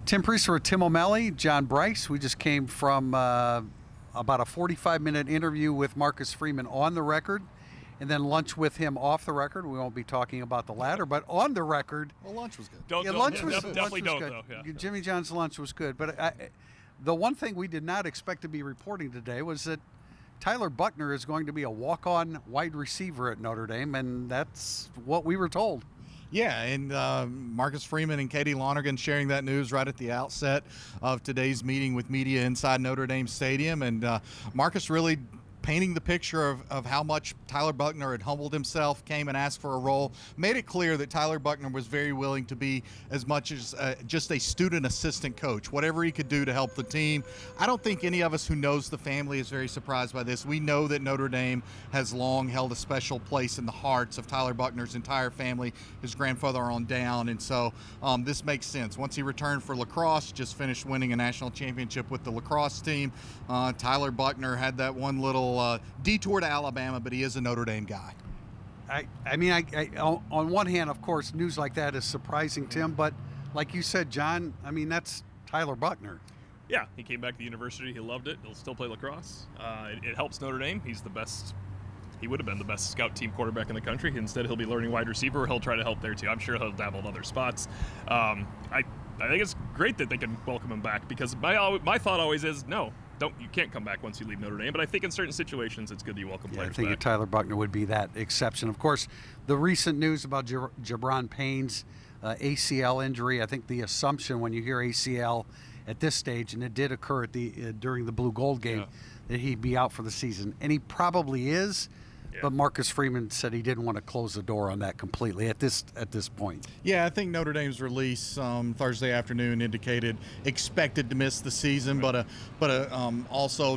Tim Prister with Tim O'Malley, John Brice. We just came from about a 45-minute interview with Marcus Freeman on the record, and then lunch with him off the record. We won't be talking about the latter, but on the record. Well, lunch was good. Definitely don't, good. though. Yeah. Jimmy John's lunch was good. But the one thing we did not expect to be reporting today was that Tyler Buckner is going to be a walk-on wide receiver at Notre Dame, and that's what we were told. Yeah, and Marcus Freeman and Katie Lonergan sharing that news right at the outset of today's meeting with media inside Notre Dame Stadium. And Marcus really painting the picture of how much Tyler Buckner had humbled himself, came and asked for a role, made it clear that Tyler Buckner was very willing to be as much as just a student assistant coach, whatever he could do to help the team. I don't think any of us who knows the family is very surprised by this. We know that Notre Dame has long held a special place in the hearts of Tyler Buckner's entire family, his grandfather on down, and so this makes sense. Once he returned for lacrosse, just finished winning a national championship with the lacrosse team, Tyler Buckner had that one little detour to Alabama, but he is a Notre Dame guy. I mean, on one hand, of course, news like that is surprising, Tim, but like you said, John, I mean, that's Tyler Buckner. Yeah, he came back to the university. He loved it. He'll still play lacrosse. It helps Notre Dame. He's the best. He would have been the best scout team quarterback in the country. Instead, he'll be learning wide receiver. He'll try to help there, too. I'm sure he'll dabble in other spots. I think it's great that they can welcome him back because my thought always is, no, you can't come back once you leave Notre Dame. But I think in certain situations, it's good that you welcome players back. I think Tyler Buckner would be that exception. Of course, the recent news about Jabron Payne's ACL injury, I think the assumption when you hear ACL at this stage, and it did occur during the Blue Gold game, that he'd be out for the season. And he probably is. Yeah. But Marcus Freeman said he didn't want to close the door on that completely at this point. Yeah, I think Notre Dame's release Thursday afternoon indicated expected to miss the season, right. but also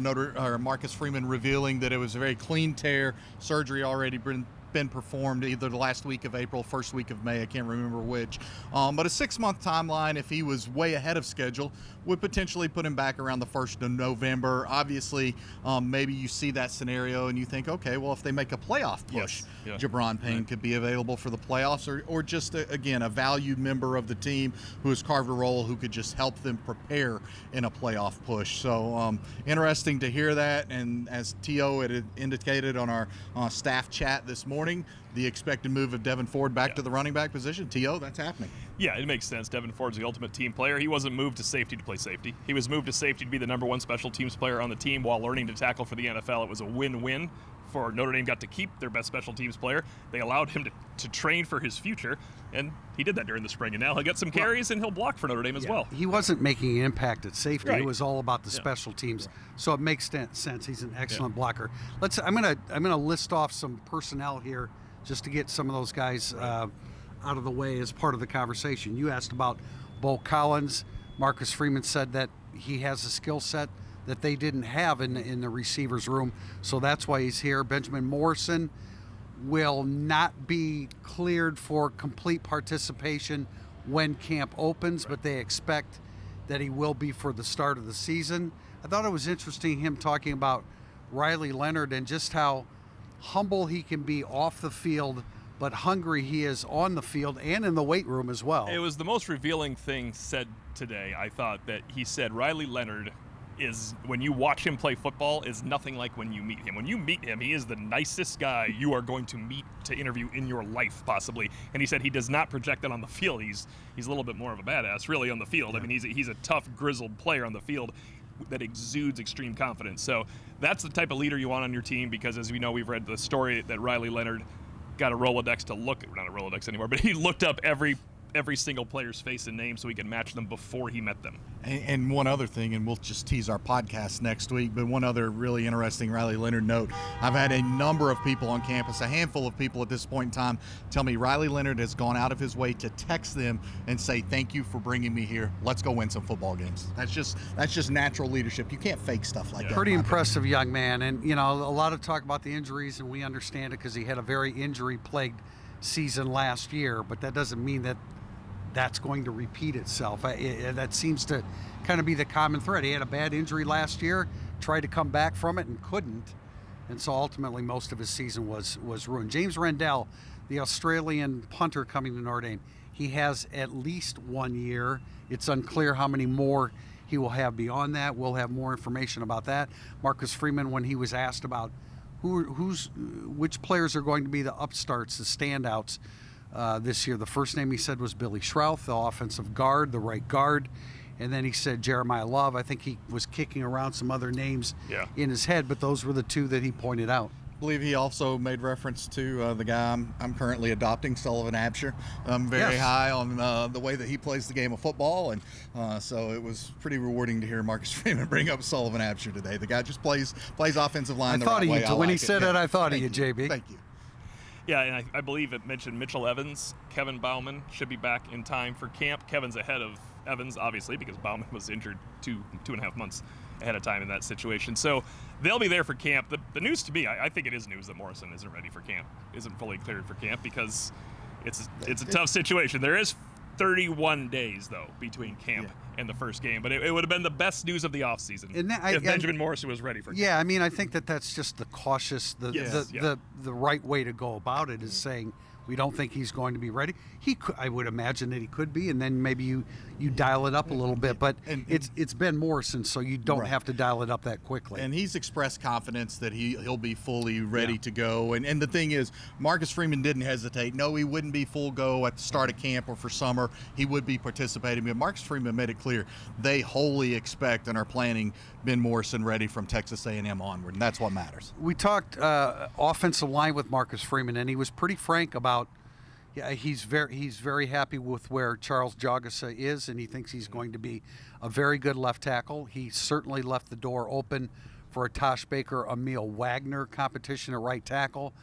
Marcus Freeman revealing that it was a very clean tear, surgery already been performed either the last week of April, first week of May, I can't remember which. But a 6-month timeline, if he was way ahead of schedule, would potentially put him back around the 1st of November. Obviously, maybe you see that scenario and you think, okay, well, if they make a playoff push, Jabron Payne could be available for the playoffs or just, again, a valued member of the team who has carved a role who could just help them prepare in a playoff push. So interesting to hear that. And as T.O. had indicated on our staff chat this morning, the expected move of Devin Ford back to the running back position. T.O., that's happening. Yeah, it makes sense. Devin Ford's the ultimate team player. He wasn't moved to safety to play safety. He was moved to safety to be the #1 special teams player on the team while learning to tackle for the NFL. It was a win-win for Notre Dame. Got to keep their best special teams player. They allowed him to train for his future, and he did that during the spring. And now he'll get some carries, and he'll block for Notre Dame as well. He wasn't making an impact at safety. Right. It was all about the special teams. Right. So it makes sense. He's an excellent blocker. I'm gonna list off some personnel here just to get some of those guys out of the way as part of the conversation. You asked about Bo Collins. Marcus Freeman said that he has a skill set that they didn't have in the receivers room, so that's why he's here. Benjamin Morrison will not be cleared for complete participation when camp opens, but they expect that he will be for the start of the season. I thought it was interesting him talking about Riley Leonard and just how humble he can be off the field, but hungry he is on the field and in the weight room as well. It was the most revealing thing said today. I thought that he said Riley Leonard is, when you watch him play football, is nothing like when you meet him. When you meet him, he is the nicest guy you are going to meet to interview in your life, possibly. And he said he does not project that on the field. He's a little bit more of a badass, really, on the field. Yeah. I mean, he's a tough, grizzled player on the field that exudes extreme confidence. So that's the type of leader you want on your team because, as we know, we've read the story that Riley Leonard got a Rolodex to look – not a Rolodex anymore, but he looked up every single player's face and name so he could match them before he met them. And one other thing, and we'll just tease our podcast next week, but one other really interesting Riley Leonard note. I've had a number of people on campus, a handful of people at this point in time, tell me Riley Leonard has gone out of his way to text them and say, thank you for bringing me here. Let's go win some football games. That's just natural leadership. You can't fake stuff like that. Pretty impressive young man. And, a lot of talk about the injuries, and we understand it because he had a very injury-plagued season last year, but that doesn't mean that that's going to repeat itself. That seems to kind of be the common thread. He had a bad injury last year, tried to come back from it and couldn't, and so ultimately most of his season was ruined. James Rendell, the Australian punter coming to Notre Dame, he has at least 1 year. It's unclear how many more he will have beyond that. We'll have more information about that. Marcus Freeman, when he was asked about which players are going to be the upstarts, the standouts this year, the first name he said was Billy Schrouth, the offensive guard, the right guard. And then he said Jeremiah Love. I think he was kicking around some other names in his head, but those were the two that he pointed out. I believe he also made reference to the guy I'm currently adopting, Sullivan Absher. I'm very high on the way that he plays the game of football, and so it was pretty rewarding to hear Marcus Freeman bring up Sullivan Absher today. The guy just plays offensive line the right way. When he said it, I thought of you, JB. Thank you. Yeah, and I believe it mentioned Mitchell Evans. Kevin Bauman should be back in time for camp. Kevin's ahead of Evans, obviously, because Bauman was injured two and a half months ahead of time in that situation. So they'll be there for camp. The news to me, I think it is news that Morrison isn't ready for camp, isn't fully cleared for camp, because it's a tough situation. There is 31 days, though, between camp and the first game. But it would have been the best news of the offseason if Benjamin Morrison was ready for camp. Yeah, I mean, I think that's just the cautious, the right way to go about it is saying we don't think he's going to be ready. I would imagine that he could be, and then maybe you dial it up a little bit. But it's Ben Morrison, so you don't have to dial it up that quickly. And he's expressed confidence that he'll be fully ready to go. And the thing is, Marcus Freeman didn't hesitate. No, he wouldn't be full go at the start of camp or for summer. He would be participating. But Marcus Freeman made it clear they wholly expect and are planning Ben Morrison ready from Texas A&M onward, and that's what matters. We talked offensive line with Marcus Freeman, and he was pretty frank about he's very happy with where Charles Jagasa is, and he thinks he's going to be a very good left tackle. He certainly left the door open for a Tosh Baker, Emil Wagner competition at right tackle.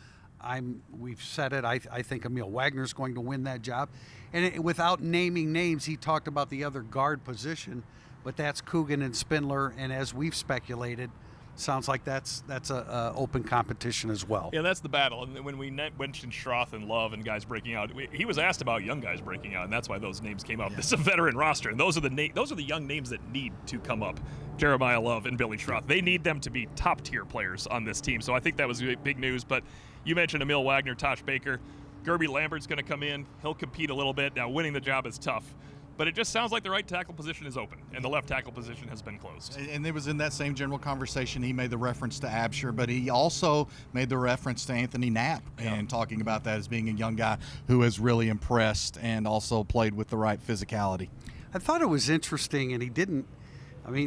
We've said it. I think Emil Wagner is going to win that job. And without naming names, he talked about the other guard position, but that's Coogan and Spindler, and as we've speculated, sounds like that's a open competition as well. Yeah, that's the battle. And when we mentioned Schroth and Love and guys breaking out, he was asked about young guys breaking out, and that's why those names came up. This is a veteran roster, and those are the young names that need to come up. Jeremiah Love and Billy Schroth. They need them to be top-tier players on this team. So I think that was big news. But you mentioned Emil Wagner, Tosh Baker. Gerby Lambert's going to come in. He'll compete a little bit. Now, winning the job is tough. But it just sounds like the right tackle position is open, and the left tackle position has been closed. And it was in that same general conversation he made the reference to Absher, but he also made the reference to Anthony Knapp and talking about that as being a young guy who has really impressed and also played with the right physicality. I thought it was interesting, and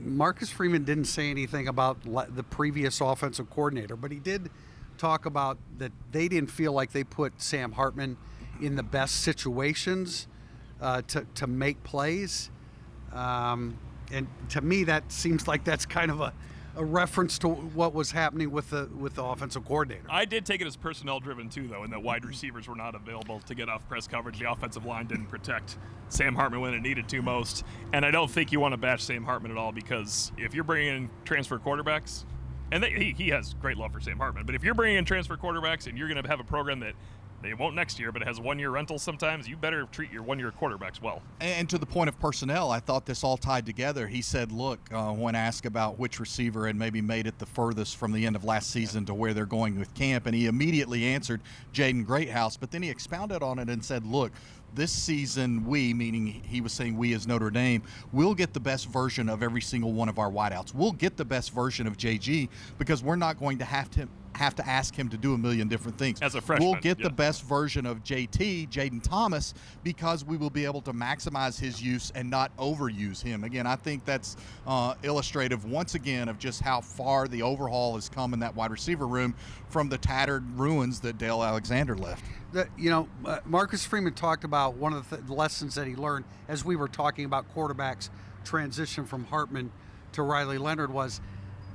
Marcus Freeman didn't say anything about the previous offensive coordinator, but he did talk about that they didn't feel like they put Sam Hartman in the best situations to make plays, and to me that seems like that's kind of a reference to what was happening with the offensive coordinator. I did take it as personnel driven too, though, and the wide receivers were not available to get off press coverage. The offensive line didn't protect Sam Hartman when it needed to most, and I don't think you want to bash Sam Hartman at all, because if you're bringing in transfer quarterbacks, and he has great love for Sam Hartman, but if you're bringing in transfer quarterbacks and you're going to have a program that they won't next year, but it has 1 year rentals sometimes, you better treat your 1 year quarterbacks well. And to the point of personnel, I thought this all tied together. He said, look, when asked about which receiver had maybe made it the furthest from the end of last season to where they're going with camp, and he immediately answered Jaden Greathouse, but then he expounded on it and said, look, this season meaning he was saying we as Notre Dame, we'll get the best version of every single one of our wideouts. We'll get the best version of JG because we're not going to have to ask him to do a million different things. As a freshman, we'll get the best version of JT, Jaden Thomas, because we will be able to maximize his use and not overuse him. Again, I think that's illustrative once again of just how far the overhaul has come in that wide receiver room from the tattered ruins that Dale Alexander left. Marcus Freeman talked about one of the lessons that he learned as we were talking about quarterbacks transition from Hartman to Riley Leonard was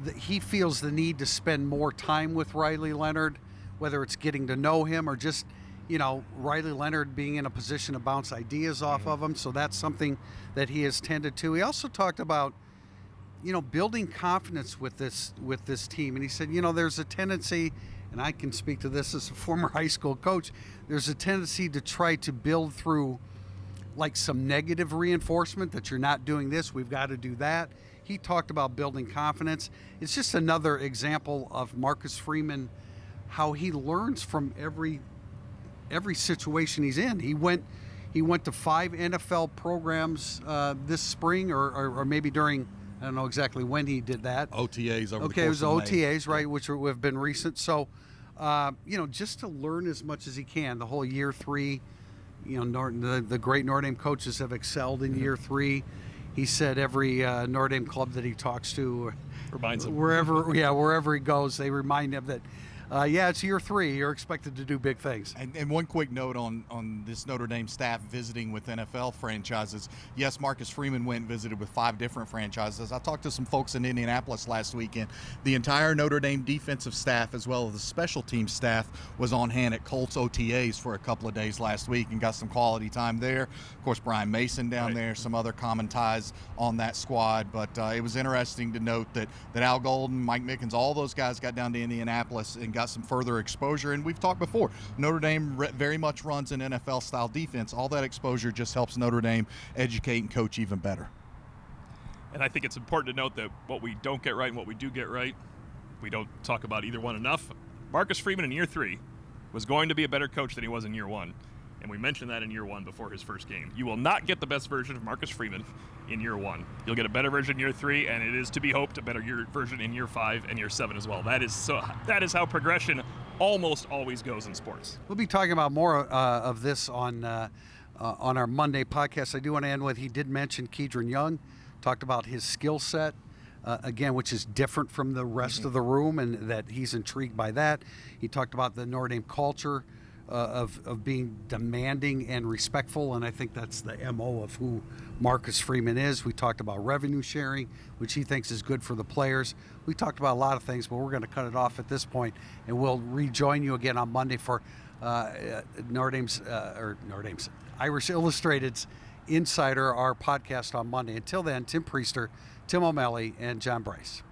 that he feels the need to spend more time with Riley Leonard, whether it's getting to know him or just, Riley Leonard being in a position to bounce ideas off of him. So that's something that he has tended to. He also talked about, building confidence with this team. And he said, there's a tendency, and I can speak to this as a former high school coach, there's a tendency to try to build through like some negative reinforcement that you're not doing this, we've got to do that. He talked about building confidence. It's just another example of Marcus Freeman, how he learns from every situation he's in. He went He went to 5 NFL programs this spring, or maybe during, I don't know exactly when he did that. OTAs over the Okay, it course was of May. OTAs, right, which have been recent. So, just to learn as much as he can. The whole year 3, the great Notre Dame coaches have excelled in year 3. He said every Notre Dame club that he talks to, Reminds him. wherever he goes, they remind him that, it's year 3. You're expected to do big things. And one quick note on this Notre Dame staff visiting with NFL franchises. Yes, Marcus Freeman went and visited with 5 different franchises. I talked to some folks in Indianapolis last weekend. The entire Notre Dame defensive staff, as well as the special team staff, was on hand at Colts OTAs for a couple of days last week and got some quality time there. Of course, Brian Mason down there, some other common ties on that squad. But it was interesting to note that Al Golden, Mike Mickens, all those guys got down to Indianapolis and got some further exposure. And we've talked before, Notre Dame very much runs an NFL-style defense. All that exposure just helps Notre Dame educate and coach even better. And I think it's important to note that what we don't get right and what we do get right, we don't talk about either one enough. Marcus Freeman in year 3 was going to be a better coach than he was in year 1. And we mentioned that in year 1 before his first game. You will not get the best version of Marcus Freeman in year 1. You'll get a better version in year 3, and it is to be hoped a better version in year 5 and year 7 as well. That is how progression almost always goes in sports. We'll be talking about more of this on our Monday podcast. I do want to end with, he did mention Kedron Young, talked about his skill set, again, which is different from the rest of the room, and that he's intrigued by that. He talked about the Notre Dame culture of being demanding and respectful, and I think that's the MO of who Marcus Freeman is. We talked about revenue sharing, which he thinks is good for the players. We talked about a lot of things, but we're going to cut it off at this point, and we'll rejoin you again on Monday for Notre Dame's Irish Illustrated's Insider, our podcast on Monday. Until then, Tim Prister, Tim O'Malley, and John Brice.